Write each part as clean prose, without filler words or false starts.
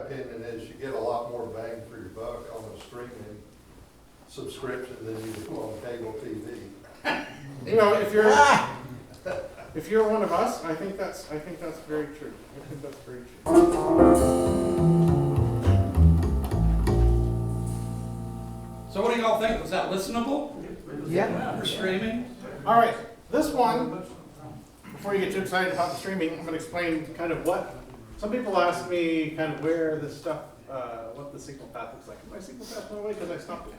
opinion is you get a lot more bang for your buck on a streaming subscription than you do on cable TV. You know, if you're one of us, I think that's very true. I think that's very true. So what do y'all think? Was that listenable? Yeah. For streaming? All right, this one, before you get too excited about the streaming, I'm going to explain kind of what, some people ask me kind of where this stuff, what the signal path looks like. My signal path went away because I stopped it.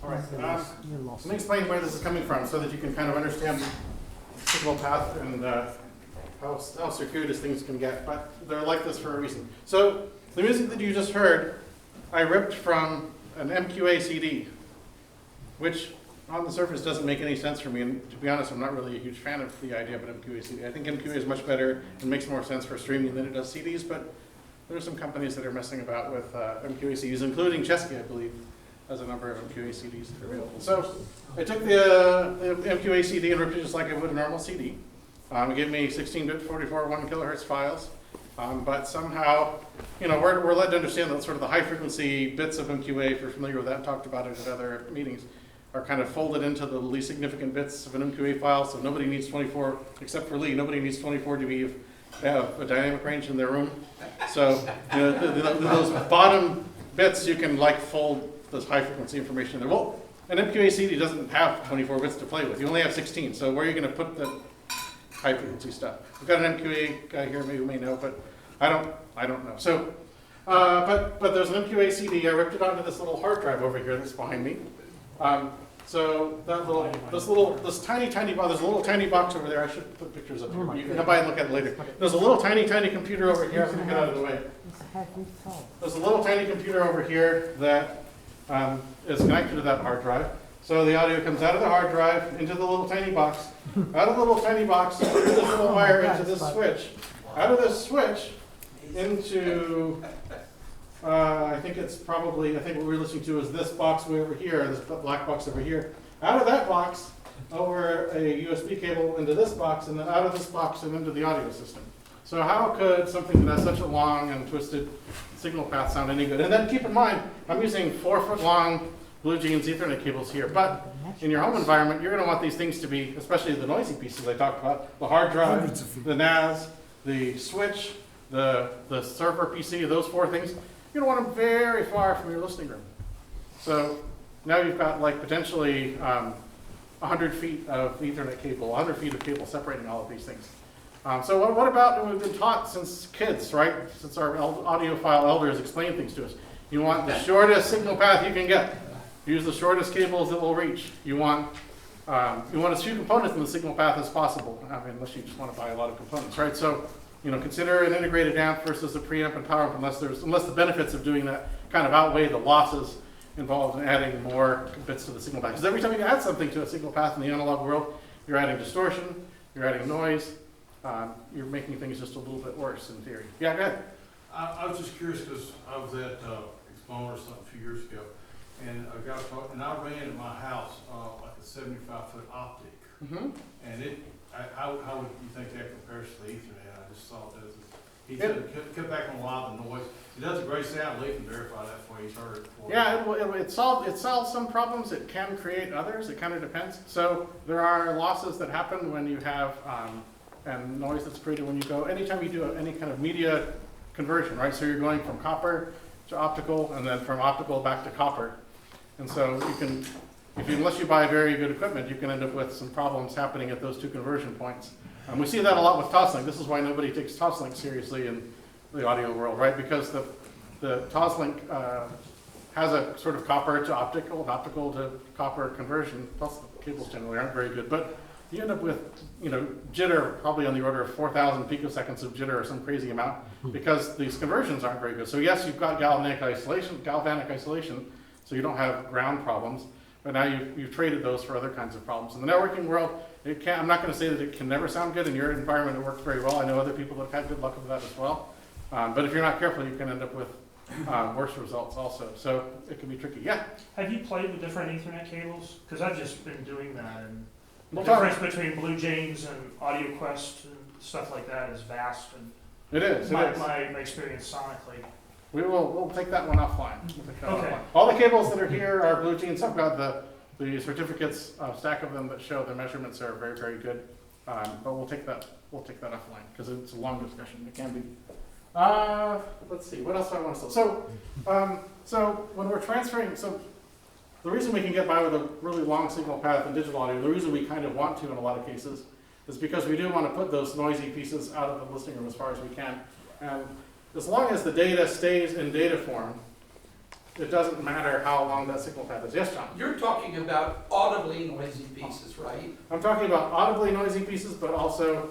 All right, let me explain where this is coming from so that you can kind of understand the signal path and how circuitous things can get, but they're like this for a reason. So the music that you just heard, I ripped from an MQA CD, which on the surface doesn't make any sense for me, and to be honest, I'm not really a huge fan of the idea of an MQA CD. I think MQA is much better and makes more sense for streaming than it does CDs, but there are some companies that are messing about with MQA CDs, including Chesky, I believe, has a number of MQA CDs that are available. So I took the MQA CD and ripped it just like I would a normal CD. It gave me 16-bit 44 1 kilohertz files, but somehow, you know, we're led to understand that sort of the high frequency bits of MQA, if you're familiar with that, talked about it at other meetings, are kind of folded into the least significant bits of an MQA file, so nobody needs 24, except for Lee, nobody needs 24 dB of a dynamic range in their room. So you know, those bottom bits, you can like fold this high frequency information in there. Well, an MQA CD doesn't have 24 bits to play with. You only have 16, so where are you going to put the high frequency stuff? We've got an MQA guy here, maybe you may know, but I don't know. So, but there's an MQA CD. I ripped it onto this little hard drive over here that's behind me. So this tiny box, there's a little tiny box over there. I should put pictures up here. You can come by and look at it later. There's a little tiny computer over here. I'm going to get out of the way. There's a little tiny computer over here that is connected to that hard drive. So the audio comes out of the hard drive into the little tiny box, out of the little tiny box, through this little wire into this switch, out of this switch into, I think what we're listening to is this box way over here, this black box over here. Out of that box, over a USB cable into this box, and then out of this box and into the audio system. So how could something that has such a long and twisted signal path sound any good? And then keep in mind, I'm using 4-foot long Blue Jeans Ethernet cables here, but in your home environment, you're going to want these things to be, especially the noisy pieces I talked about, the hard drive, the NAS, the switch, the server PC, those 4 things. You're going to want them very far from your listening room. So now you've got like potentially 100 feet of Ethernet cable, 100 feet of cable separating all of these things. So what about what we've been taught since kids, right? Since our audiophile elders explained things to us. You want the shortest signal path you can get. Use the shortest cables that will reach. You want as few components in the signal path as possible. I mean, unless you just want to buy a lot of components, right? So, you know, consider an integrated amp versus a preamp and power amp, unless the benefits of doing that kind of outweigh the losses involved in adding more bits to the signal path. Because every time you add something to a signal path in the analog world, you're adding distortion, you're adding noise, you're making things just a little bit worse in theory. Yeah, go ahead. I was just curious because I was at Explore something a few years ago, and I ran at my house like a 75-foot optic, and how would you think that compares to the Ethernet? I just saw it does. He cut back on a lot of the noise. It does a great sound. Lee can verify that for you. He's heard it before. Yeah, it solves some problems. It can create others. It kind of depends. So there are losses that happen when you have and noise that's created when you go. Anytime you do any kind of media conversion, right? So you're going from copper to optical, and then from optical back to copper. And so you can, unless you buy very good equipment, you can end up with some problems happening at those 2 conversion points. We see that a lot with Toslink. This is why nobody takes Toslink seriously in the audio world, right? Because the Toslink has a sort of copper to optical and optical to copper conversion. Plus, the cables generally aren't very good, but you end up with, you know, jitter probably on the order of 4,000 picoseconds of jitter or some crazy amount because these conversions aren't very good. So yes, you've got galvanic isolation, so you don't have ground problems, but now you've traded those for other kinds of problems. In the networking world, I'm not going to say that it can never sound good. In your environment, it works very well. I know other people that have had good luck with that as well. But if you're not careful, you can end up with worse results also. So it can be tricky. Yeah? Have you played with different Ethernet cables? Because I've just been doing that. And the difference between Blue Jeans and AudioQuest and stuff like that is vast. And it is. My experience sonically. we'll take that one offline. We'll take that one Okay. offline. All the cables that are here are BlueJeans. I've got the certificates, stack of them that show the measurements are very, very good. But we'll take that offline because it's a long discussion. It can be. Let's see, what else do I want to say? So when we're transferring, so the reason we can get by with a really long signal path in digital audio, the reason we kind of want to in a lot of cases, is because we do want to put those noisy pieces out of the listening room as far as we can. And as long as the data stays in data form, it doesn't matter how long that signal path is. Yes, John? You're talking about audibly noisy pieces, right? I'm talking about audibly noisy pieces, but also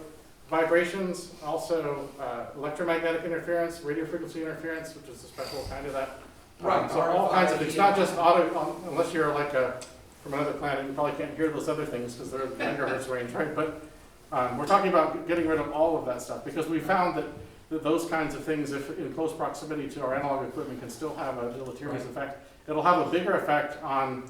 vibrations, also electromagnetic interference, radio frequency interference, which is a special kind of that. Right. So all kinds of, it's not just audio, unless you're like from another planet, you probably can't hear those other things because they're megahertz range, right? But we're talking about getting rid of all of that stuff because we found that those kinds of things, if in close proximity to our analog equipment, can still have a deleterious effect. It'll have a bigger effect on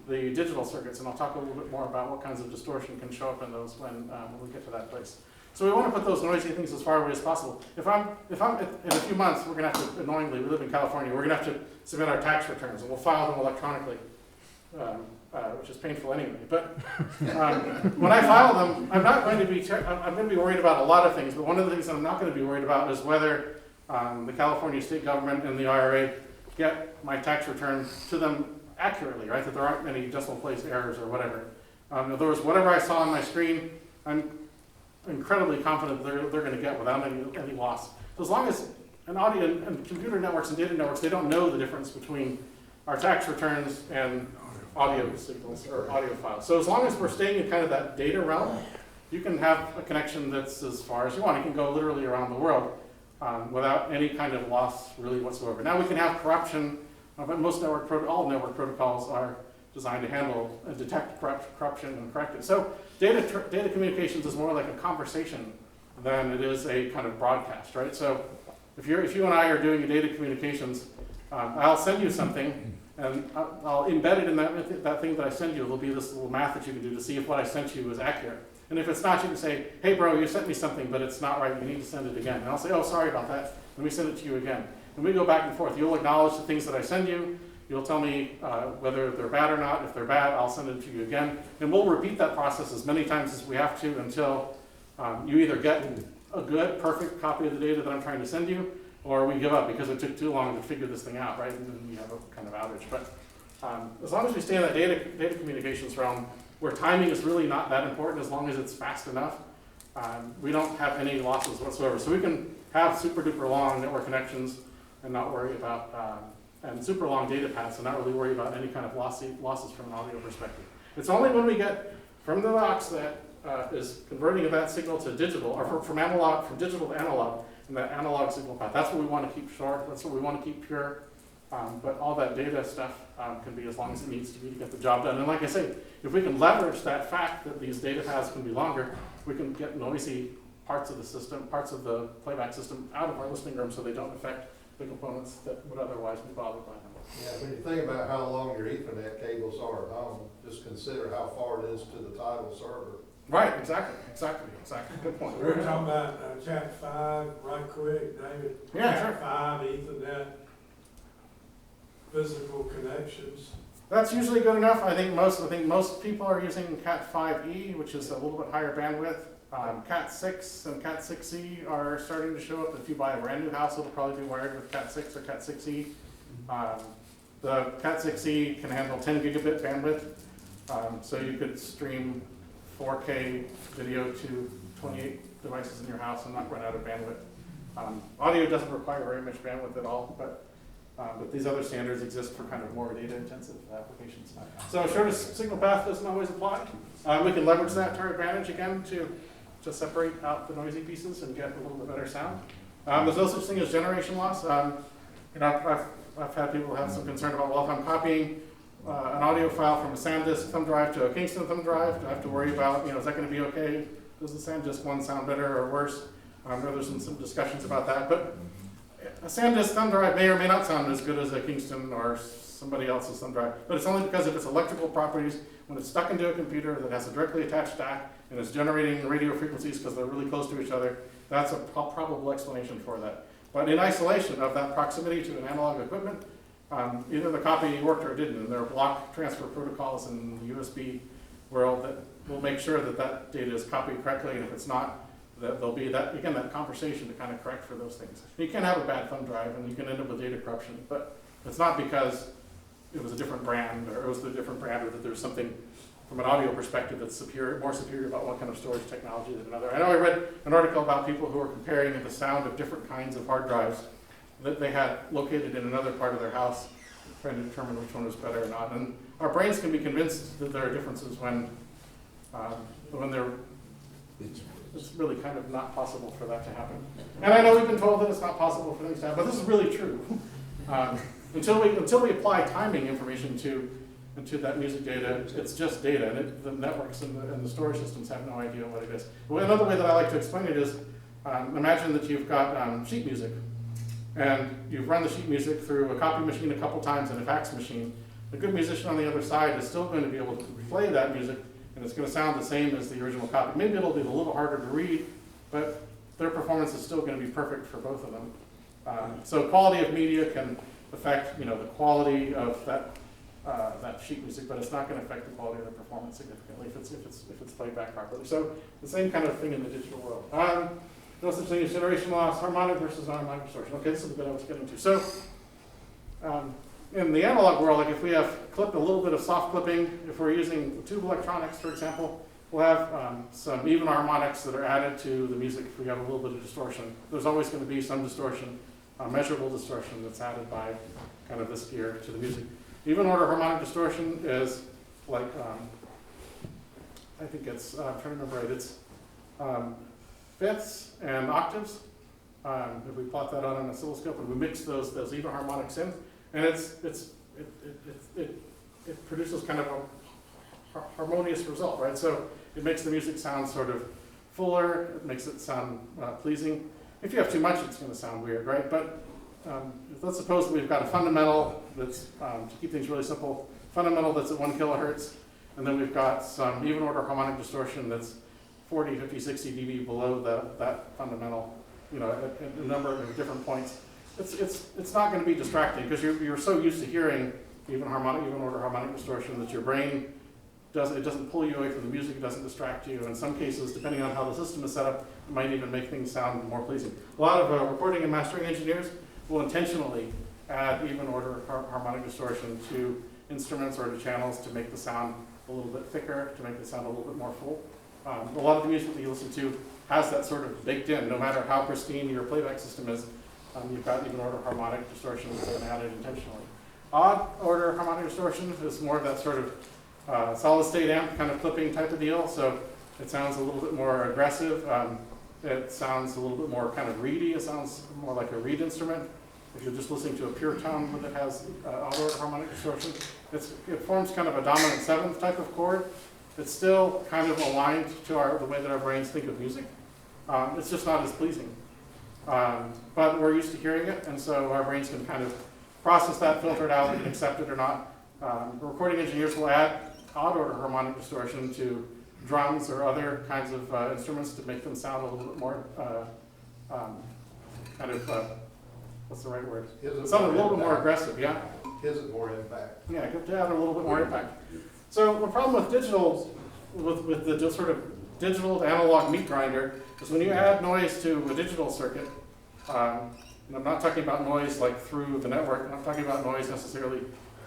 the digital circuits, and I'll talk a little bit more about what kinds of distortion can show up in those when we get to that place. So we want to put those noisy things as far away as possible. If I'm in a few months, we're going to have to, annoyingly, we live in California, we're going to have to submit our tax returns, and we'll file them electronically, which is painful anyway. But when I file them, I'm going to be worried about a lot of things, but one of the things that I'm not going to be worried about is whether the California state government and the IRA get my tax return to them accurately, right? That there aren't any decimal place errors or whatever. In other words, whatever I saw on my screen, I'm incredibly confident they're going to get without any loss. So as long as an audio and computer networks and data networks, they don't know the difference between our tax returns and audio signals or audio files. So as long as we're staying in kind of that data realm, you can have a connection that's as far as you want. You can go literally around the world without any kind of loss really whatsoever. Now we can have corruption, but all network protocols are designed to handle and detect corruption and correct it. So data communications is more like a conversation than it is a kind of broadcast, right? So if you and I are doing data communications, I'll send you something, and I'll embed it in that thing that I send you. There'll be this little math that you can do to see if what I sent you is accurate. And if it's not, you can say, hey bro, you sent me something, but it's not right, you need to send it again. And I'll say, oh, sorry about that, and we send it to you again. And we go back and forth. You'll acknowledge the things that I send you, you'll tell me whether they're bad or not. If they're bad, I'll send it to you again. And we'll repeat that process as many times as we have to until you either get a good, perfect copy of the data that I'm trying to send you, or we give up because it took too long to figure this thing out, right? And then we have a kind of outage. But as long as we stay in that data communications realm, where timing is really not that important as long as it's fast enough, we don't have any losses whatsoever. So we can have super duper long network connections and not worry about and super long data paths and not really worry about any kind of losses from an audio perspective. It's only when we get from the box that is converting that signal to digital, or from digital to analog, and that analog signal path. That's what we want to keep short. That's what we want to keep pure. But all that data stuff can be as long as it needs to be to get the job done. And like I say, if we can leverage that fact that these data paths can be longer, we can get noisy parts of the system, parts of the playback system out of our listening room so they don't affect the components that would otherwise be bothered by them. Yeah, when you think about how long your Ethernet cables are at home, just consider how far it is to the title server. Right, exactly. Good point. We were talking about Cat 5, right quick, David. Yeah, Cat sure. 5, Ethernet, physical connections. That's usually good enough. I think most people are using Cat 5e, which is a little bit higher bandwidth. Cat 6 and Cat 6e are starting to show up. If you buy a brand new house, it'll probably be wired with Cat 6 or Cat 6e. The Cat 6e can handle 10 gigabit bandwidth, so you could stream 4K video to 28 devices in your house and not run out of bandwidth. Audio doesn't require very much bandwidth at all, but these other standards exist for kind of more data-intensive applications. So shortest signal path doesn't always apply. We can leverage that to our advantage again to separate out the noisy pieces and get a little bit better sound. There's no such thing as generation loss. I've had people have some concern about, well, if I'm copying an audio file from a SanDisk thumb drive to a Kingston thumb drive, do I have to worry about, is that going to be okay? Does the SanDisk one sound better or worse? There's some discussions about that, but a SanDisk thumb drive may or may not sound as good as a Kingston or somebody else's thumb drive, but it's only because of its electrical properties. When it's stuck into a computer that has a directly attached stack and it's generating radio frequencies because they're really close to each other, that's a probable explanation for that. But in isolation of that proximity to an analog equipment, either the copy worked or it didn't, and there are block transfer protocols in the USB world that will make sure that that data is copied correctly, and if it's not, that there'll be that, again, that conversation to kind of correct for those things. You can have a bad thumb drive and you can end up with data corruption, but it's not because it was a different brand, or it was a different brand, or that there's something from an audio perspective that's superior, more superior about one kind of storage technology than another. I know I read an article about people who were comparing the sound of different kinds of hard drives that they had located in another part of their house, trying to determine which one was better or not. And our brains can be convinced that there are differences when it's really kind of not possible for that to happen. And I know we've been told that it's not possible for things to happen, but this is really true. Until we apply timing information into that music data, it's just data, and the networks and the storage systems have no idea what it is. Well, another way that I like to explain it is, imagine that you've got sheet music, and you've run the sheet music through a copy machine a couple times and a fax machine. The good musician on the other side is still going to be able to play that music, and it's going to sound the same as the original copy. Maybe it'll be a little harder to read, but their performance is still going to be perfect for both of them. So quality of media can affect, the quality of that sheet music, but it's not going to affect the quality of the performance significantly if it's played back properly. So the same kind of thing in the digital world. No such thing as generation loss, harmonic versus non-harmonic distortion. Okay, this is the bit I was getting to. So in the analog world, like if we have clipped a little bit of soft clipping, if we're using tube electronics, for example, we'll have some even harmonics that are added to the music if we have a little bit of distortion. There's always going to be some distortion, measurable distortion that's added by kind of this gear to the music. Even order harmonic distortion is like, I think it's, I'm trying to remember right, it's fifths and octaves. If we plot that on an oscilloscope and we mix those even harmonics in, and it produces kind of a harmonious result, right? So it makes the music sound sort of fuller, it makes it sound pleasing. If you have too much, it's going to sound weird, right? But let's suppose that we've got a fundamental that's, to keep things really simple, fundamental that's at 1 kilohertz, and then we've got some even order harmonic distortion that's 40, 50, 60 dB below that fundamental, at a number of different points. It's not going to be distracting because you're so used to hearing even order harmonic distortion that your brain doesn't pull you away from the music, it doesn't distract you. In some cases, depending on how the system is set up, it might even make things sound more pleasing. A lot of recording and mastering engineers will intentionally add even order harmonic distortion to instruments or to channels to make the sound a little bit thicker, to make the sound a little bit more full. A lot of the music that you listen to has that sort of baked in, no matter how pristine your playback system is. You've got even order harmonic distortion that's been added intentionally. Odd order harmonic distortion is more of that sort of solid state amp kind of clipping type of deal. So it sounds a little bit more aggressive. It sounds a little bit more kind of reedy. It sounds more like a reed instrument. If you're just listening to a pure tone that has odd order harmonic distortion, it forms kind of a dominant seventh type of chord. It's still kind of aligned to the way that our brains think of music. It's just not as pleasing. But we're used to hearing it, and so our brains can kind of process that, filter it out, and accept it or not. Recording engineers will add odd order harmonic distortion to drums or other kinds of instruments to make them sound a little bit more what's the right word? Sound a little bit more aggressive, yeah? Gives it more impact. Yeah, to add a little bit more impact. So the problem with digital, with the sort of digital to analog meat grinder, is when you add noise to a digital circuit, and I'm not talking about noise like through the network, I'm not talking about noise necessarily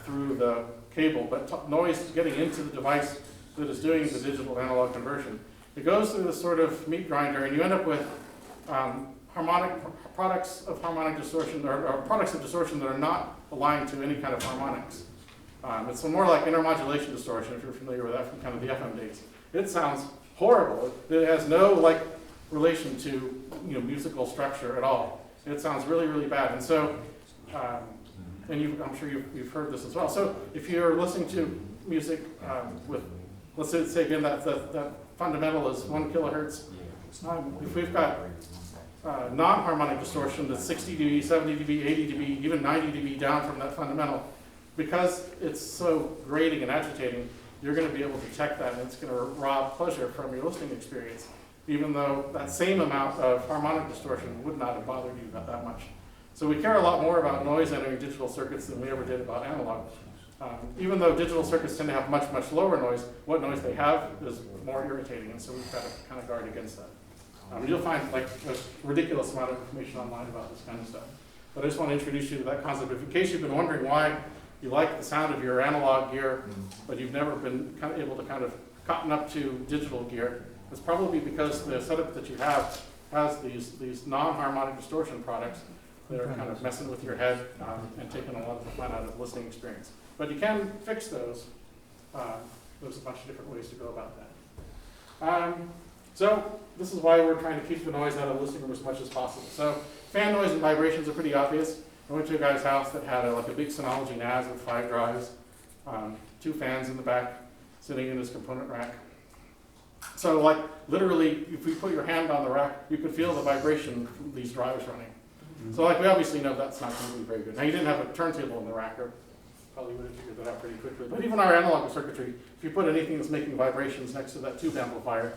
through the cable, but noise getting into the device that is doing the digital to analog conversion. It goes through this sort of meat grinder, and you end up with products of harmonic distortion, or products of distortion that are not aligned to any kind of harmonics. It's more like intermodulation distortion, if you're familiar with that from kind of the FM days. It sounds horrible. It has no relation to musical structure at all. It sounds really, really bad. And so, I'm sure you've heard this as well. So if you're listening to music with, let's say again that fundamental is 1 kilohertz. If we've got non-harmonic distortion that's 60 dB, 70 dB, 80 dB, even 90 dB down from that fundamental, because it's so grating and agitating, you're going to be able to detect that, and it's going to rob pleasure from your listening experience. even though that same amount of harmonic distortion would not have bothered you that much. So we care a lot more about noise entering digital circuits than we ever did about analog. Even though digital circuits tend to have much, much lower noise, what noise they have is more irritating, and so we've got to kind of guard against that. You'll find like a ridiculous amount of information online about this kind of stuff. But I just want to introduce you to that concept. If in case you've been wondering why you like the sound of your analog gear, but you've never been kind of able to kind of cotton up to digital gear, it's probably because the setup that you have has these non-harmonic distortion products that are kind of messing with your head and taking a lot of the fun out of the listening experience. But you can fix those. There's a bunch of different ways to go about that. So this is why we're trying to keep the noise out of the listening room as much as possible. So fan noise and vibrations are pretty obvious. I went to a guy's house that had like a big Synology NAS with 5 drives, 2 fans in the back, sitting in his component rack. So like literally, if you put your hand on the rack, you could feel the vibration from these drives running. So like we obviously know that's not going to be very good. Now you didn't have a turntable in the rack, or probably would have figured that out pretty quickly. But even our analog circuitry, if you put anything that's making vibrations next to that tube amplifier,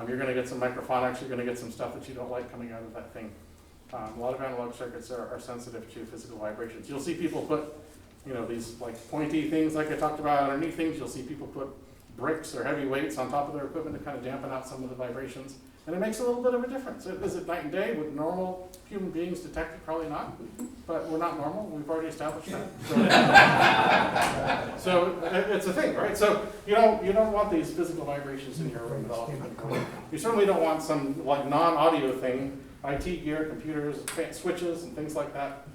you're going to get some microphonics, you're going to get some stuff that you don't like coming out of that thing. A lot of analog circuits are sensitive to physical vibrations. You'll see people put, these like pointy things like I talked about underneath things. You'll see people put bricks or heavy weights on top of their equipment to kind of dampen out some of the vibrations. And it makes a little bit of a difference. Is it night and day? Would normal human beings detect it? Probably not. But we're not normal. We've already established that. So it's a thing, right? So you don't want these physical vibrations in your room at all. You certainly don't want some like non-audio thing, IT gear, computers, switches, and things like that,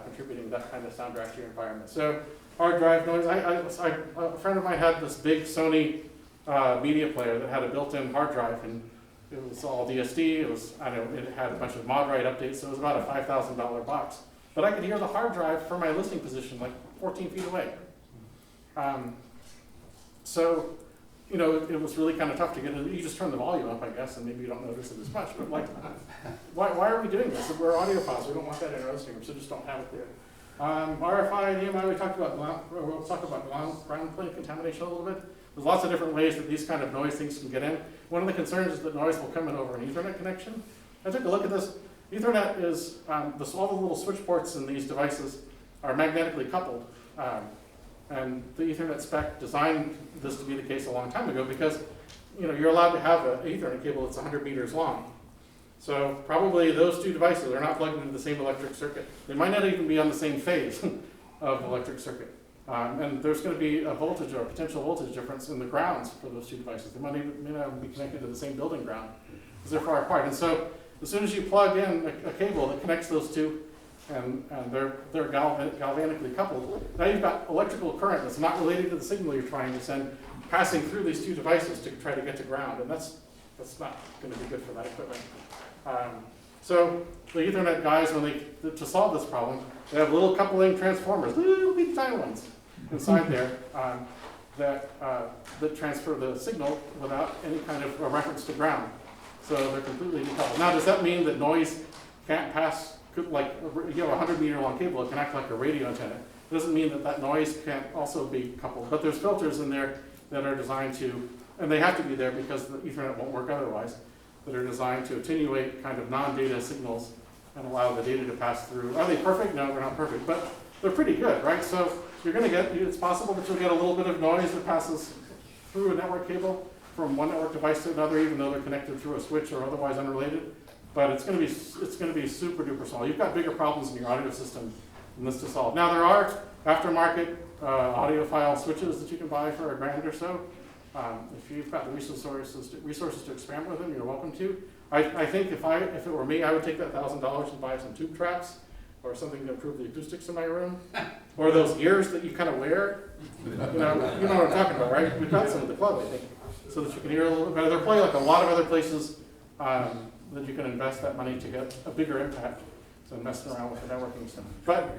contributing that kind of sound to your environment. So hard drive noise. A friend of mine had this big Sony media player that had a built-in hard drive, and it was all DSD. It had a bunch of mod write updates, so it was about a $5,000 box. But I could hear the hard drive from my listening position like 14 feet away. So, it was really kind of tough to get it. You just turn the volume up, I guess, and maybe you don't notice it as much. But like, why are we doing this? We're audiophiles. We don't want that in our listening room, so just don't have it there. RFI, EMI, we'll talk about ground plane contamination a little bit. There's lots of different ways that these kind of noise things can get in. One of the concerns is that noise will come in over an Ethernet connection. I took a look at this. Ethernet is, all the little switch ports in these devices are magnetically coupled. And the Ethernet spec designed this to be the case a long time ago because you're allowed to have an Ethernet cable that's 100 meters long. So probably those two devices are not plugged into the same electric circuit. They might not even be on the same phase of electric circuit. And there's going to be a voltage or a potential voltage difference in the grounds for those two devices. They may not even be connected to the same building ground because they're far apart. And so as soon as you plug in a cable that connects those two, and they're galvanically coupled, now you've got electrical current that's not related to the signal you're trying to send, passing through these two devices to try to get to ground. And that's not going to be good for that equipment. So the Ethernet guys, to solve this problem, they have little coupling transformers, little bitty tiny ones inside there that transfer the signal without any kind of a reference to ground. So they're completely decoupled. Now, does that mean that noise can't pass, like you have a 100-meter long cable, it can act like a radio antenna? It doesn't mean that noise can't also be coupled. But there's filters in there that are designed to, and they have to be there because the Ethernet won't work otherwise, that are designed to attenuate kind of non-data signals and allow the data to pass through. Are they perfect? No, they're not perfect, but they're pretty good, right? So it's possible that you'll get a little bit of noise that passes through a network cable from one network device to another, even though they're connected through a switch or otherwise unrelated. But it's going to be super duper small. You've got bigger problems in your audio system than this to solve. Now there are aftermarket audiophile switches that you can buy for $1,000 or so. If you've got the resources to experiment with them, you're welcome to. I think if it were me, I would take that $1,000 and buy some tube traps or something to improve the acoustics in my room, or those ears that you kind of wear. You know what I'm talking about, right? We've got some at the club, I think, so that you can hear a little bit better. There are probably like a lot of other places that you can invest that money to get a bigger impact than messing around with the networking stuff. But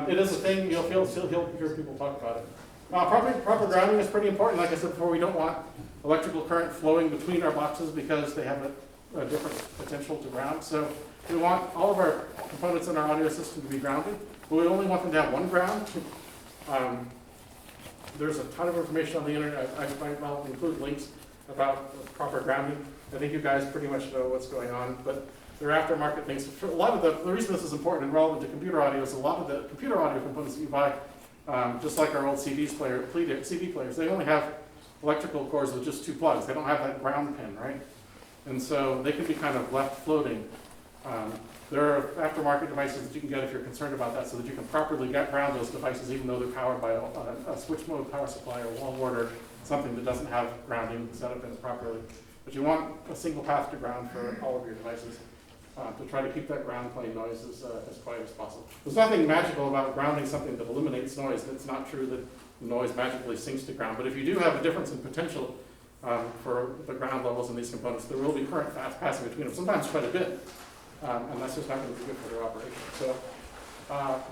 it is a thing. You'll hear people talk about it. Proper grounding is pretty important. Like I said before, we don't want electrical current flowing between our boxes because they have a different potential to ground. So we want all of our components in our audio system to be grounded, but we only want them to have one ground. There's a ton of information on the internet. I'll include links about proper grounding. I think you guys pretty much know what's going on, but they're aftermarket things. For a lot of the reason this is important and relevant to computer audio is a lot of the computer audio components that you buy, just like our old CD players, they only have electrical cords with just 2 plugs. They don't have that ground pin, right? And so they can be kind of left floating. There are aftermarket devices that you can get if you're concerned about that, so that you can properly ground those devices even though they're powered by a switch mode power supply or wall wart or something that doesn't have grounding set up in it properly. But you want a single path to ground for all of your devices to try to keep that ground plane noise as quiet as possible. There's nothing magical about grounding something that eliminates noise. It's not true that the noise magically sinks to ground. But if you do have a difference in potential for the ground levels in these components, there will be current passing between them, sometimes quite a bit. And that's just not going to be good for their operation. So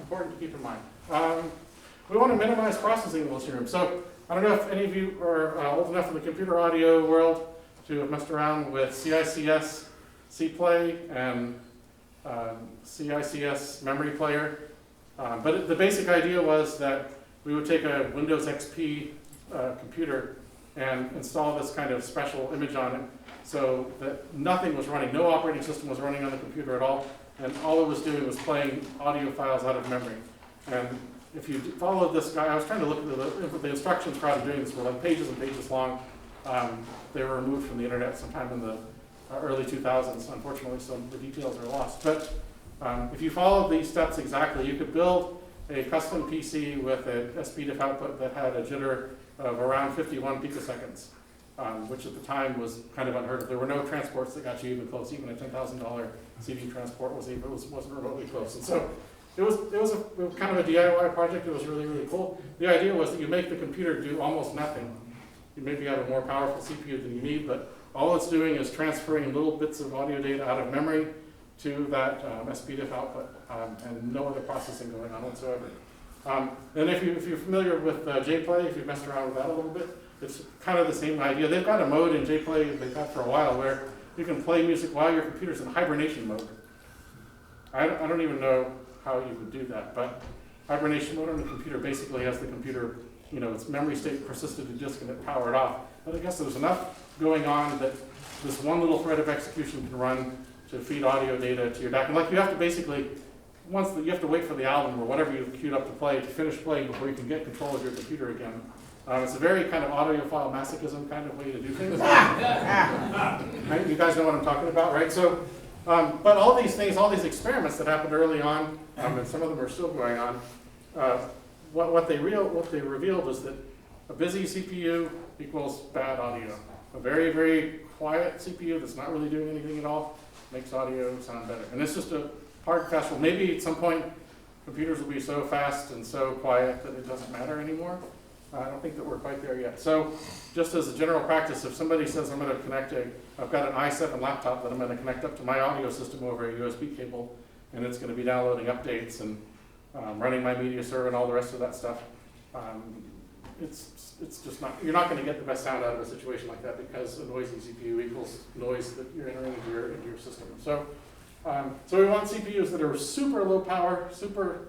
important to keep in mind. We want to minimize processing in the listening room. So I don't know if any of you are old enough in the computer audio world to have messed around with CICS, C-Play, and CICS memory player. But the basic idea was that we would take a Windows XP computer and install this kind of special image on it so that nothing was running, no operating system was running on the computer at all, and all it was doing was playing audio files out of memory. And if you followed this guy, I was trying to look at the instructions for how to doing this were like pages and pages long. They were removed from the internet sometime in the early 2000s, unfortunately, so the details are lost. But if you followed these steps exactly, you could build a custom PC with an SPDIF output that had a jitter of around 51 picoseconds, which at the time was kind of unheard of. There were no transports that got you even close. Even a $10,000 CD transport wasn't remotely close. And so it was kind of a DIY project. It was really, really cool. The idea was that you make the computer do almost nothing. You maybe have a more powerful CPU than you need, but all it's doing is transferring little bits of audio data out of memory to that SPDIF output, and no other processing going on whatsoever. And if you're familiar with JPlay, if you've messed around with that a little bit, it's kind of the same idea. They've got a mode in JPlay they've had for a while where you can play music while your computer's in hibernation mode. I don't even know how you would do that, but hibernation mode on the computer basically has the computer, its memory state persisted to disk and it powered off. But I guess there's enough going on that this one little thread of execution can run to feed audio data to your DAC. And like you have to basically, you have to wait for the album or whatever you've queued up to play to finish playing before you can get control of your computer again. It's a very kind of audiophile masochism kind of way to do things. Right? You guys know what I'm talking about, right? So, but all these things, all these experiments that happened early on, and some of them are still going on, what they revealed was that a busy CPU equals bad audio. A very, very quiet CPU that's not really doing anything at all makes audio sound better. And it's just a hard, fast rule. Maybe at some point computers will be so fast and so quiet that it doesn't matter anymore. I don't think that we're quite there yet. So just as a general practice, if somebody says I'm going to connect I've got an i7 laptop that I'm going to connect up to my audio system over a USB cable, and it's going to be downloading updates and running my media server and all the rest of that stuff, it's just not, you're not going to get the best sound out of a situation like that because a noisy CPU equals noise that you're entering into your system. So, so we want CPUs that are super low power, super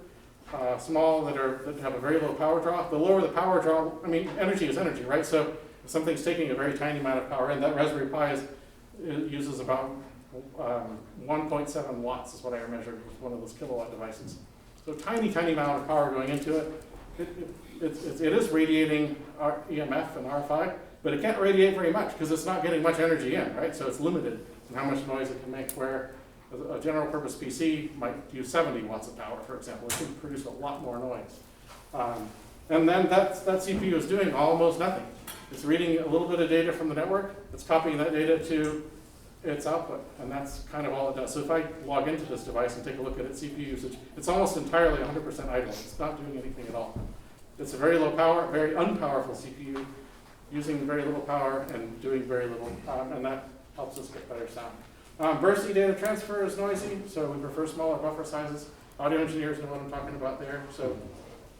small, that have a very low power draw. The lower the power draw, energy is energy, right? So if something's taking a very tiny amount of power in, that Raspberry Pi uses about 1.7 watts is what I measured with one of those kilowatt devices. So tiny, tiny amount of power going into it. It is radiating EMF and RFI, but it can't radiate very much because it's not getting much energy in, right? So it's limited in how much noise it can make, where a general purpose PC might use 70 watts of power, for example. It can produce a lot more noise. And then that CPU is doing almost nothing. It's reading a little bit of data from the network, it's copying that data to its output, and that's kind of all it does. So if I log into this device and take a look at its CPU usage, it's almost entirely 100% idle. It's not doing anything at all. It's a very low power, very unpowerful CPU, using very little power and doing very little, and that helps us get better sound. Bursty data transfer is noisy, so we prefer smaller buffer sizes. Audio engineers know what I'm talking about there, so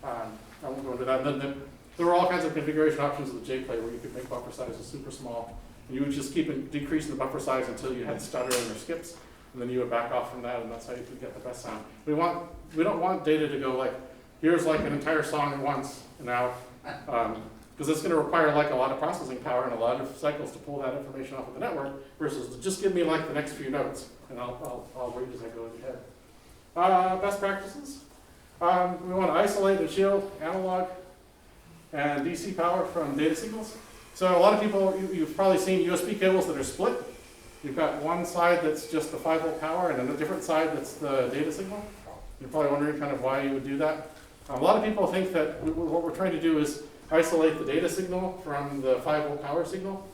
I won't go into that. And then there were all kinds of configuration options with the JPlay where you could make buffer sizes super small. And you would just keep decreasing the buffer size until you had stuttering or skips, and then you would back off from that, and that's how you could get the best sound. We don't want data to go like, here's like an entire song at once, and now because it's going to require like a lot of processing power and a lot of cycles to pull that information off of the network, versus just give me like the next few nodes, and I'll read as I go ahead. Best practices. We want to isolate and shield analog and DC power from data signals. So a lot of people, you've probably seen USB cables that are split. You've got one side that's just the 5-volt power and then a different side that's the data signal. You're probably wondering kind of why you would do that. A lot of people think that what we're trying to do is isolate the data signal from the 5-volt power signal.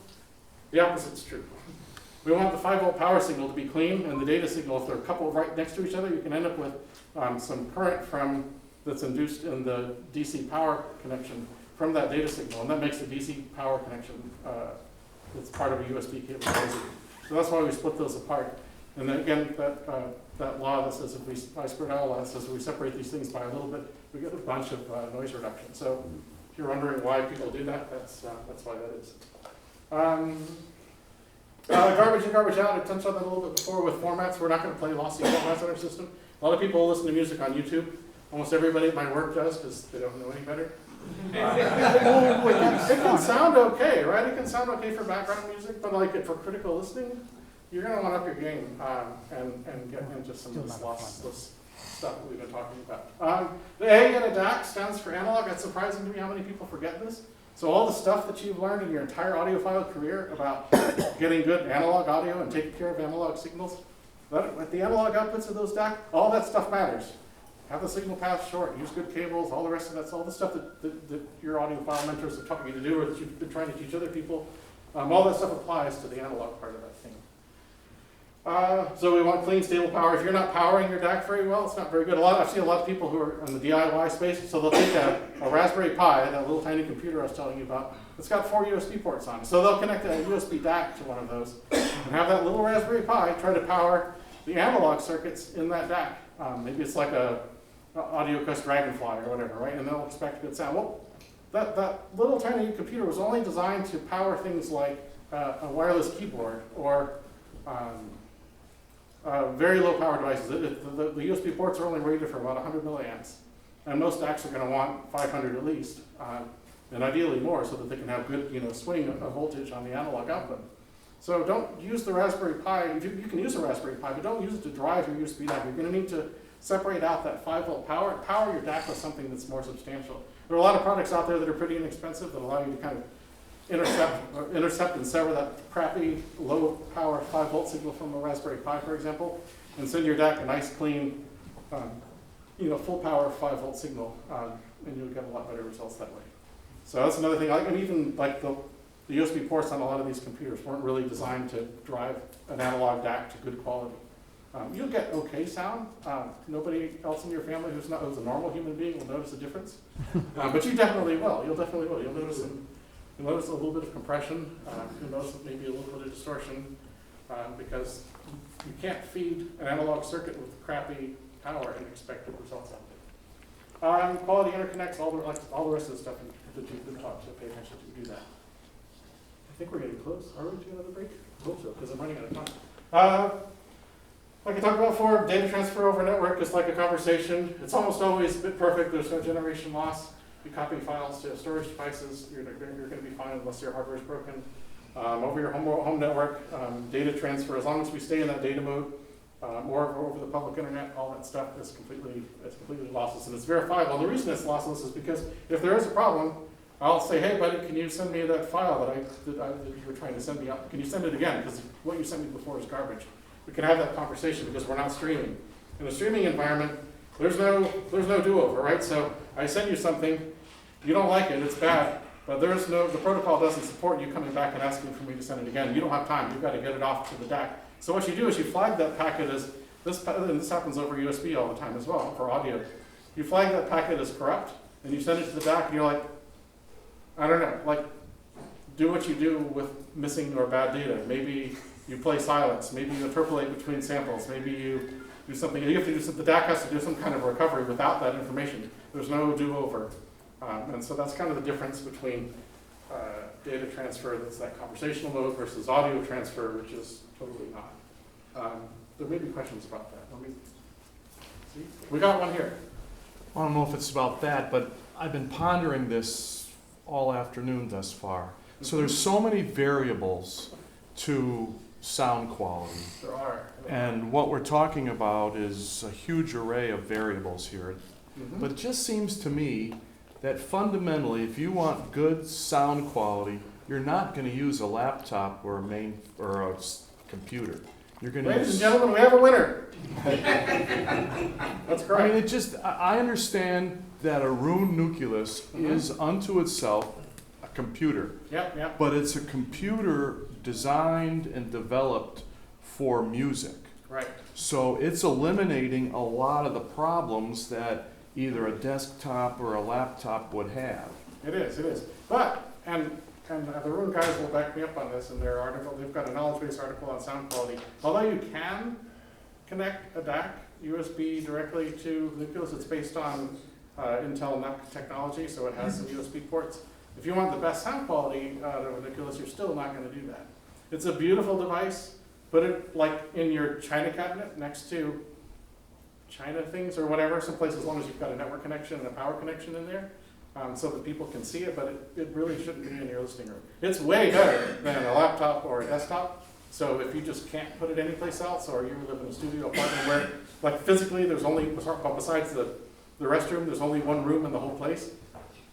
The opposite's true. We want the 5-volt power signal to be clean, and the data signal, if they're coupled right next to each other, you can end up with some current that's induced in the DC power connection from that data signal, and that makes the DC power connection that's part of a USB cable noisy. So that's why we split those apart. And then again, that law that says if we, I-squared L law says if we separate these things by a little bit, we get a bunch of noise reduction. So if you're wondering why people do that, that's why that is. Garbage in, garbage out. I touched on that a little bit before with formats. We're not going to play lossy formats in our system. A lot of people listen to music on YouTube. Almost everybody at my work does because they don't know any better. It can sound okay, right? It can sound okay for background music, but like for critical listening, you're going to want to up your game and get into some of this lossless stuff that we've been talking about. The A in a DAC stands for analog. That's surprising to me how many people forget this. So all the stuff that you've learned in your entire audiophile career about getting good analog audio and taking care of analog signals, at the analog outputs of those DAC, all that stuff matters. Have the signal path short, use good cables, all the rest of that's all the stuff that your audiophile mentors have taught you to do or that you've been trying to teach other people. All that stuff applies to the analog part of that thing. So we want clean, stable power. If you're not powering your DAC very well, it's not very good. I've seen a lot of people who are in the DIY space, so they'll take a Raspberry Pi, that little tiny computer I was telling you about, it's got 4 USB ports on it. So they'll connect a USB DAC to one of those and have that little Raspberry Pi try to power the analog circuits in that DAC. Maybe it's like a AudioQuest Dragonfly or whatever, right? And they'll expect good sound. Well, that little tiny computer was only designed to power things like a wireless keyboard or very low power devices. The USB ports are only rated for about 100 milliamps. And most DACs are going to want 500 at least, and ideally more so that they can have good swing of voltage on the analog output. So don't use the Raspberry Pi. You can use a Raspberry Pi, but don't use it to drive your USB DAC. You're going to need to separate out that 5-volt power, power your DAC with something that's more substantial. There are a lot of products out there that are pretty inexpensive that allow you to kind of intercept and sever that crappy low power 5-volt signal from a Raspberry Pi, for example, and send your DAC a nice clean, full power 5-volt signal, and you'll get a lot better results that way. So that's another thing. And even like the USB ports on a lot of these computers weren't really designed to drive an analog DAC to good quality. You'll get okay sound. Nobody else in your family who's a normal human being will notice a difference, but you definitely will. You'll definitely will. You'll notice a little bit of compression. You'll notice maybe a little bit of distortion because you can't feed an analog circuit with crappy power and expect good results out of it. Quality interconnects, all the rest of the stuff that you've been taught to pay attention to do that. I think we're getting close. Are we to another break? I hope so, because I'm running out of time. Like I talked about before, data transfer over network is like a conversation. It's almost always a bit perfect. There's no generation loss. You copy files to storage devices, you're going to be fine unless your hardware is broken. Over your home network, data transfer, as long as we stay in that data mode, or over the public internet, all that stuff is completely lossless, and it's verifiable. And the reason it's lossless is because if there is a problem, I'll say, hey buddy, can you send me that file that you were trying to send me up? Can you send it again? Because what you sent me before is garbage. We can have that conversation because we're not streaming. In a streaming environment, there's no do-over, right? So I send you something, you don't like it, it's bad, but the protocol doesn't support you coming back and asking for me to send it again. You don't have time, you've got to get it off to the DAC. So what you do is you flag that packet as, and this happens over USB all the time as well for audio. You flag that packet as corrupt, and you send it to the DAC, and you're like, I don't know, like, do what you do with missing or bad data. Maybe you play silence, maybe you interpolate between samples, maybe you do something, the DAC has to do some kind of recovery without that information. There's no do-over. And so that's kind of the difference between data transfer that's that conversational mode versus audio transfer, which is totally not. There may be questions about that. Let me see. We got one here. I don't know if it's about that, but I've been pondering this all afternoon thus far. So there's so many variables to sound quality. There are. And what we're talking about is a huge array of variables here. Mhm. But it just seems to me that fundamentally, if you want good sound quality, you're not going to use a laptop or a computer. You're going to Ladies and use. gentlemen, we have a winner. That's I mean, correct. it just. I understand that a Roon nucleus is unto itself a computer, Yep, yep. but it's a computer designed and developed for music. Right. So it's eliminating a lot of the problems that either a desktop or a laptop would have. It is, it is. But, and the Roon guys will back me up on this in their article. They've got a knowledge-based article on sound quality. Although you can connect a DAC USB directly to nucleus, it's based on Intel NUC technology, so it has some USB ports. If you want the best sound quality out of a nucleus, you're still not going to do that. It's a beautiful device. Put it like in your China cabinet next to China things or whatever, someplace as long as you've got a network connection and a power connection in there, so that people can see it, but it really shouldn't be in your listening room. It's way better than a laptop or a desktop, so if you just can't put it anyplace else, or you live in a studio apartment where, like physically, there's only, besides the restroom, there's only one room in the whole place,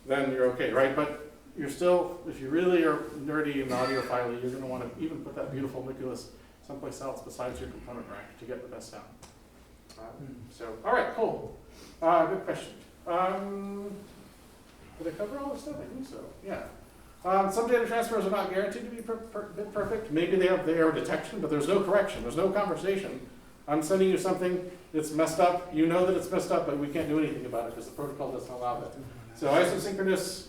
then you're okay, right? But you're still, if you really are nerdy and audiophile, you're gonna wanna even put that beautiful nucleus someplace else besides your component rack to get the best sound. So, all right, cool. Good question. Did I cover all this stuff? I think so, yeah. Some data transfers are not guaranteed to be bit perfect. Maybe they have error detection, but there's no correction. There's no conversation. I'm sending you something, it's messed up. You know that it's messed up, but we can't do anything about it because the protocol doesn't allow that. So isosynchronous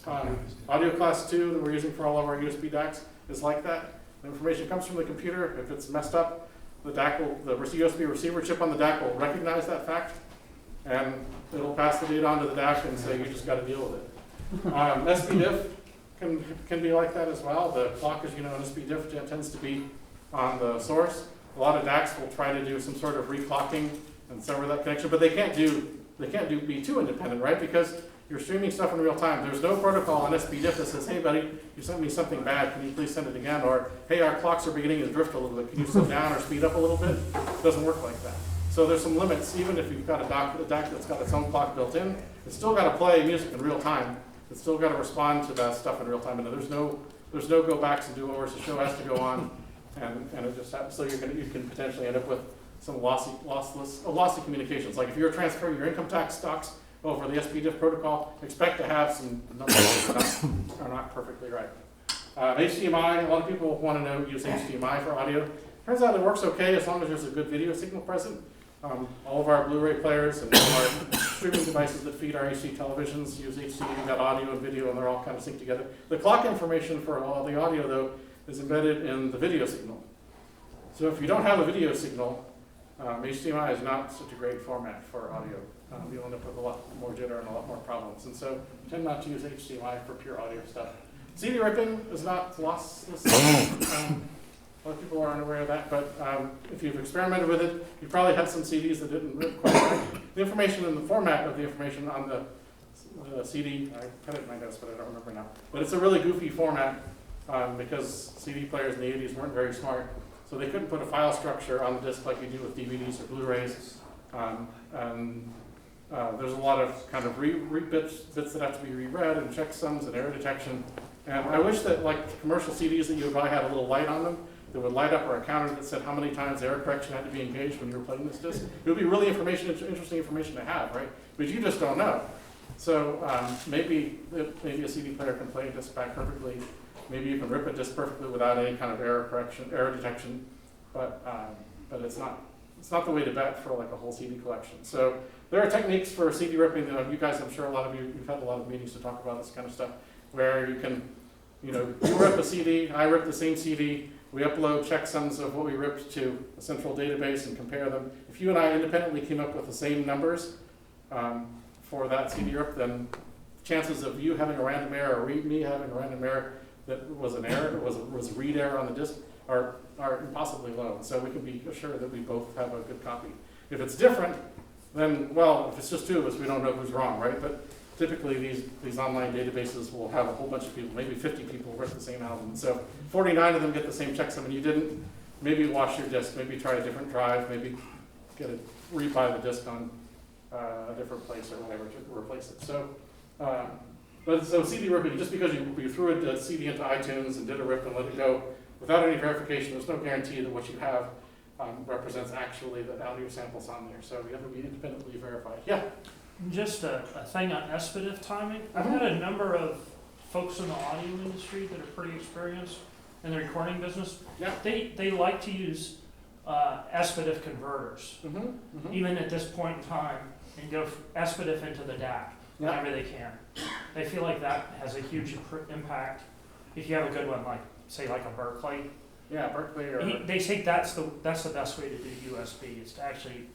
audio class 2 that we're using for all of our USB DACs is like that. The information comes from the computer. If it's messed up, the DAC will, the USB receiver chip on the DAC will recognize that fact, and it'll pass the data on to the DAC and say, you just got to deal with it. SPDIF can be like that as well. The clock, as you know, in SPDIF tends to be on the source. A lot of DACs will try to do some sort of reclocking and sever that connection, but they can't be too independent, right? Because you're streaming stuff in real time. There's no protocol on SPDIF that says, hey buddy, you sent me something bad, can you please send it again? Or, hey, our clocks are beginning to drift a little bit, can you slow down or speed up a little bit? It doesn't work like that. So there's some limits, even if you've got a DAC that's got its own clock built in, it's still got to play music in real time. It's still got to respond to that stuff in real time. And there's no go backs and do overs. The show has to go on, and it just happens. So you can potentially end up with some lossy communications. Like if you're transferring your income tax stocks over the SPDIF protocol, expect to have some numbers that are not perfectly right. HDMI, a lot of people want to use HDMI for audio. Turns out it works okay as long as there's a good video signal present. All of our Blu-ray players and all our streaming devices that feed our HD televisions use HD. You've got audio and video, and they're all kind of synced together. The clock information for all the audio, though, is embedded in the video signal. So if you don't have a video signal, HDMI is not such a great format for audio. You'll end up with a lot more jitter and a lot more problems. And so tend not to use HDMI for pure audio stuff. CD ripping is not lossless. A lot of people are unaware of that, but if you've experimented with it, you probably have some CDs that didn't rip quite right. The information in the format of the information on the CD, I put it in my notes, but I don't remember now. But it's a really goofy format because CD players in the 80s weren't very smart. So they couldn't put a file structure on the disc like you do with DVDs or Blu-rays. There's a lot of kind of bits that have to be reread and checksums and error detection. And I wish that like commercial CDs that you would buy had a little light on them that would light up, or a counter that said how many times error correction had to be engaged when you were playing this disc. It would be really interesting information to have, right? But you just don't know. So maybe a CD player can play a disc back perfectly. Maybe you can rip a disc perfectly without any kind of error detection. But it's not the way to bet for like a whole CD collection. So there are techniques for CD ripping. You guys, I'm sure a lot of you've had a lot of meetings to talk about this kind of stuff, where you can, you rip a CD, I rip the same CD. We upload checksums of what we ripped to a central database and compare them. If you and I independently came up with the same numbers for that CD rip, then chances of you having a random error or me having a random error that was an error, was a read error on the disk, are impossibly low. So we can be assured that we both have a good copy. If it's different, then, well, if it's just two of us, we don't know who's wrong, right? But typically these online databases will have a whole bunch of people, maybe 50 people worth the same album. So 49 of them get the same checksum and you didn't, maybe wash your disk, maybe try a different drive, maybe rebuy the disk on a different place or whatever to replace it. So, so CD ripping, just because you threw a CD into iTunes and did a rip and let it go without any verification, there's no guarantee that what you have represents actually the audio samples on there. So you have to be independently verified. Yeah. Just a thing on expletive timing. I've had a number of folks in the audio industry that are pretty experienced in the recording business. Yeah. They like to use expletive converters, even at this point in time, and go expletive into the DAC whenever they can. They feel like that has a huge impact. If you have a good one, like say like a Berkeley. Yeah, Berkeley or... They think that's the best way to do USB, is to actually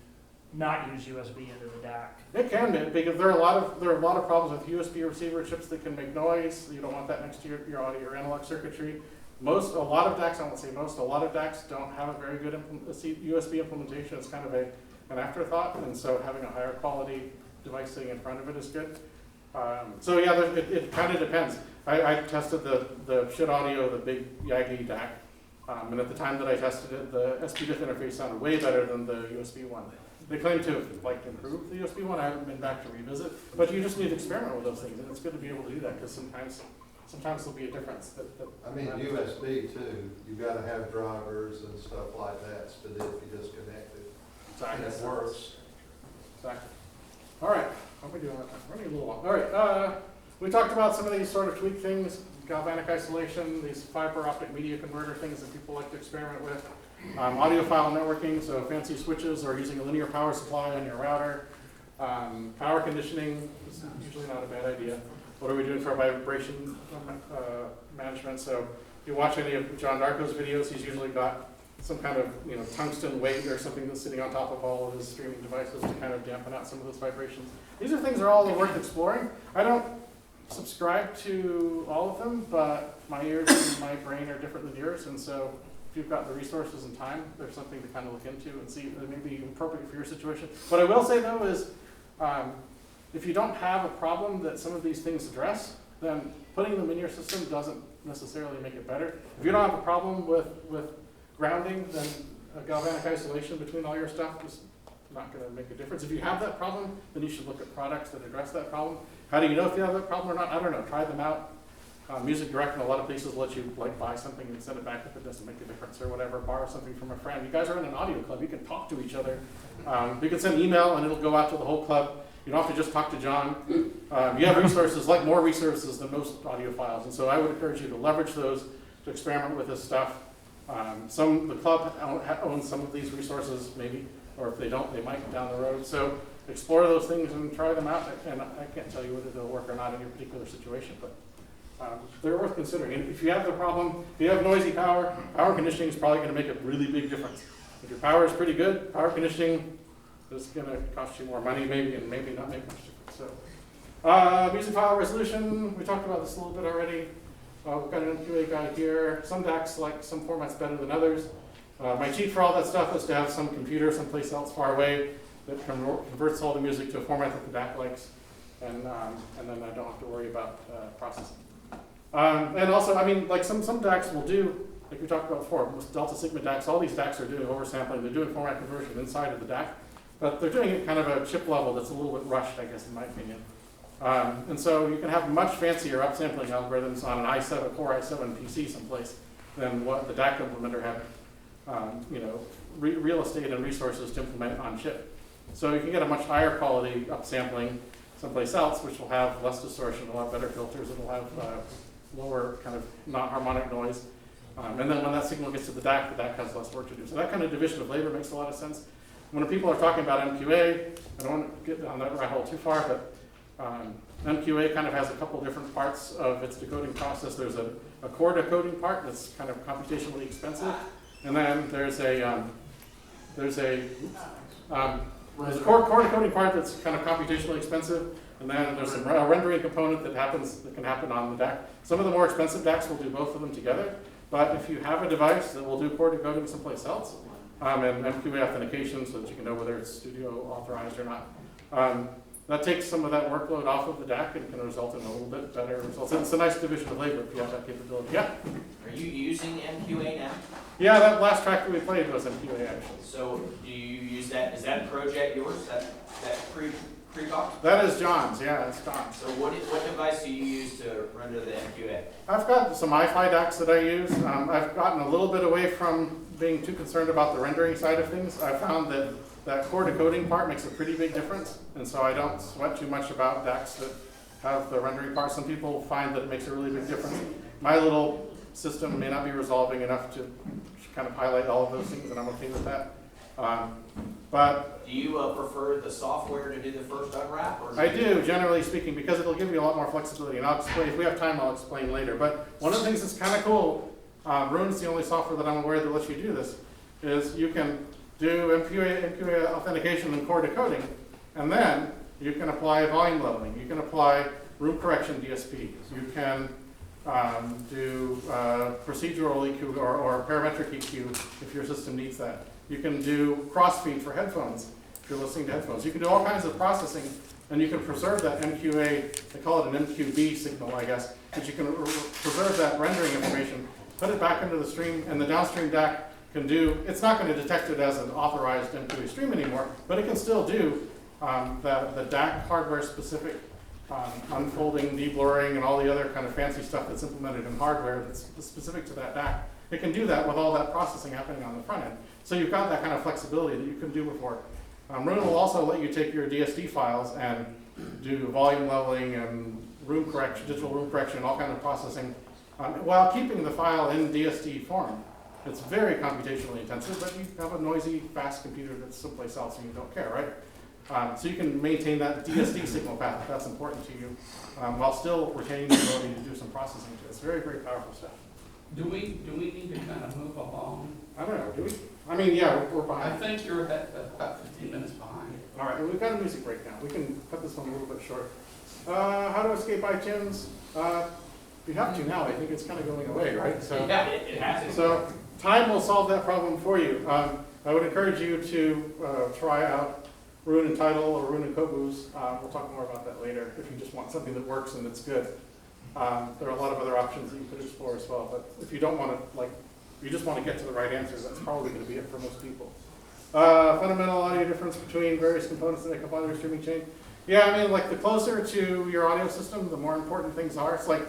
not use USB into the DAC. It can be, because there are a lot of problems with USB receiver chips that can make noise. You don't want that next to your audio or analog circuitry. A lot of DACs, I won't say most, a lot of DACs don't have a very good USB implementation. It's kind of an afterthought, and so having a higher quality device sitting in front of it is good. So yeah, it kind of depends. I tested the shit audio, the big Yagi DAC, and at the time that I tested it, the SPDIF interface sounded way better than the USB one. They claim to have improved the USB one. I haven't been back to revisit, but you just need to experiment with those things, and it's good to be able to do that because sometimes there'll be a difference. I mean, USB too, you've got to have drivers and stuff like that, but if you disconnect it, Exactly. it works. Exactly. All right, how are we doing on time? Running a little long. All right, we talked about some of these sort of tweak things, galvanic isolation, these fiber optic media converter things that people like to experiment with. Audiophile networking, so fancy switches or using a linear power supply on your router. Power conditioning is usually not a bad idea. What are we doing for vibration management? So if you watch any of John Darko's videos, he's usually got some kind of tungsten weight or something that's sitting on top of all of his streaming devices to kind of dampen out some of those vibrations. These are things that are all worth exploring. I don't subscribe to all of them, but my ears and my brain are different than yours, and so if you've got the resources and time, there's something to kind of look into and see if it may be appropriate for your situation. What I will say though is, if you don't have a problem that some of these things address, then putting them in your system doesn't necessarily make it better. If you don't have a problem with grounding, then a galvanic isolation between all your stuff is not going to make a difference. If you have that problem, then you should look at products that address that problem. How do you know if you have that problem or not? I don't know. Try them out. Music Direct in a lot of places let you buy something and send it back if it doesn't make a difference or whatever. Borrow something from a friend. You guys are in an audio club. You can talk to each other. You can send email and it'll go out to the whole club. You don't have to just talk to John. You have resources, like more resources than most audiophiles, and so I would encourage you to leverage those to experiment with this stuff. The club owns some of these resources, maybe, or if they don't, they might down the road. So explore those things and try them out. And I can't tell you whether they'll work or not in your particular situation, but they're worth considering. And if you have the problem, if you have noisy power, power conditioning is probably going to make a really big difference. If your power is pretty good, power conditioning is going to cost you more money, maybe, and maybe not make much difference. So, music file resolution, we talked about this a little bit already. We've got an MQA guide here. Some DACs like some formats better than others. My cheat for all that stuff is to have some computer someplace else far away that converts all the music to a format that the DAC likes, and then I don't have to worry about processing. And also, I mean, like some DACs will do, like we talked about before, most Delta Sigma DACs, all these DACs are doing oversampling. They're doing format conversion inside of the DAC, but they're doing it kind of a chip level that's a little bit rushed, I guess, in my opinion. And so you can have much fancier upsampling algorithms on an Core i7 PC someplace than what the DAC implementer had, real estate and resources to implement on chip. So you can get a much higher quality upsampling someplace else, which will have less distortion, a lot better filters, it'll have lower kind of non-harmonic noise. And then when that signal gets to the DAC has less work to do. So that kind of division of labor makes a lot of sense. When people are talking about MQA, I don't want to get on that rabbit hole too far, but MQA kind of has a couple different parts of its decoding process. There's a core decoding part that's kind of computationally expensive, and then there's a core decoding part that's kind of computationally expensive, and then there's a rendering component that can happen on the DAC. Some of the more expensive DACs will do both of them together, but if you have a device that will do core decoding someplace else, and MQA authentication so that you can know whether it's studio authorized or not, that takes some of that workload off of the DAC and can result in a little bit better results. And it's a nice division of labor if you have that capability. Yeah? Are you using MQA now? Yeah, that last track that we played was MQA actually. So do you use that, is that Pro-Ject yours, that pre-box? That is John's, yeah, it's John's. So what device do you use to render the MQA? I've got some iFi DACs that I use. I've gotten a little bit away from being too concerned about the rendering side of things. I found that that core decoding part makes a pretty big difference, and so I don't sweat too much about DACs that have the rendering part. Some people find that it makes a really big difference. My little system may not be resolving enough to kind of highlight all of those things, and I'm okay with that. But do you prefer the software to do the first unwrap? Or I do, generally speaking, because it'll give you a lot more flexibility. And I'll explain, if we have time, I'll explain later. But one of the things that's kind of cool, Roon's the only software that I'm aware that lets you do this, is you can do MQA authentication and core decoding, and then you can apply volume leveling. You can apply room correction DSP. You can do procedural EQ or parametric EQ if your system needs that. You can do crossfeed for headphones if you're listening to headphones. You can do all kinds of processing, and you can preserve that MQA, they call it an MQB signal, I guess, but you can preserve that rendering information, put it back into the stream, and the downstream DAC can do, it's not going to detect it as an authorized MQA stream anymore, but it can still do the DAC hardware specific unfolding, deblurring, and all the other kind of fancy stuff that's implemented in hardware that's specific to that DAC. It can do that with all that processing happening on the front end. So you've got that kind of flexibility that you couldn't do before. Roon will also let you take your DSD files and do volume leveling and room correction, digital room correction, all kind of processing, while keeping the file in DSD form. It's very computationally intensive, but you have a noisy, fast computer that's someplace else and you don't care, right? So you can maintain that DSD signal path if that's important to you, while still retaining the ability to do some processing to it. It's very, very powerful stuff. Do we need to kind of move along? I don't know, do we? I mean, yeah, we're I behind. think you're about 15 minutes behind. All right, we've got a music break now. We can cut this one a little bit short. How to escape iTunes? You have to now. I think it's kind of going away, right? So, yeah, it has to. so time will solve that problem for you. I would encourage you to try out Roon and Tidal or Roon and Kobu's. We'll talk more about that later if you just want something that works and that's good. There are a lot of other options that you could explore as well, but if you don't want to, like, you just want to get to the right answers, that's probably going to be it for most people. Fundamental audio difference between various components that make up audio streaming chain. Yeah, I mean, like, the closer to your audio system, the more important things are. It's like,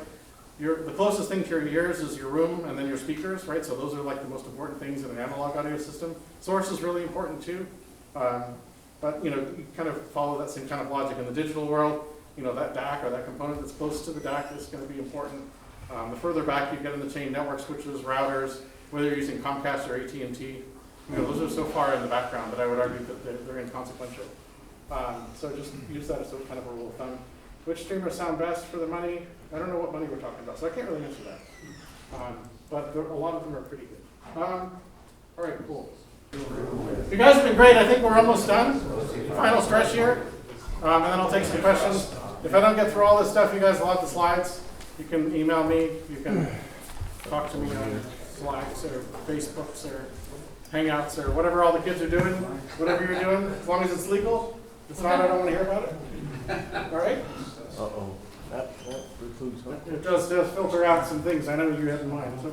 the closest thing to your ears is your room and then your speakers, right? So those are like the most important things in an analog audio system. Source is really important too. But, you know, you kind of follow that same kind of logic in the digital world. You know, that DAC or that component that's close to the DAC is going to be important. The further back you get in the chain, network switches, routers, whether you're using Comcast or AT&T, you know, those are so far in the background that I would argue that they're inconsequential. So just use that as a kind of a rule of thumb. Which streamers sound best for the money? I don't know what money we're talking about, so I can't really answer that. But a lot of them are pretty good. All right, cool. You guys have been great. I think we're almost done. Final stretch here. And then I'll take some questions. If I don't get through all this stuff, you guys will have the slides. You can email me. You can talk to me on Slacks or Facebooks or Hangouts or whatever all the kids are doing, whatever you're doing, as long as it's legal. If it's not, I don't want to hear about it. All right? Uh-oh. That precludes. It does filter out some things I know you have in mind. So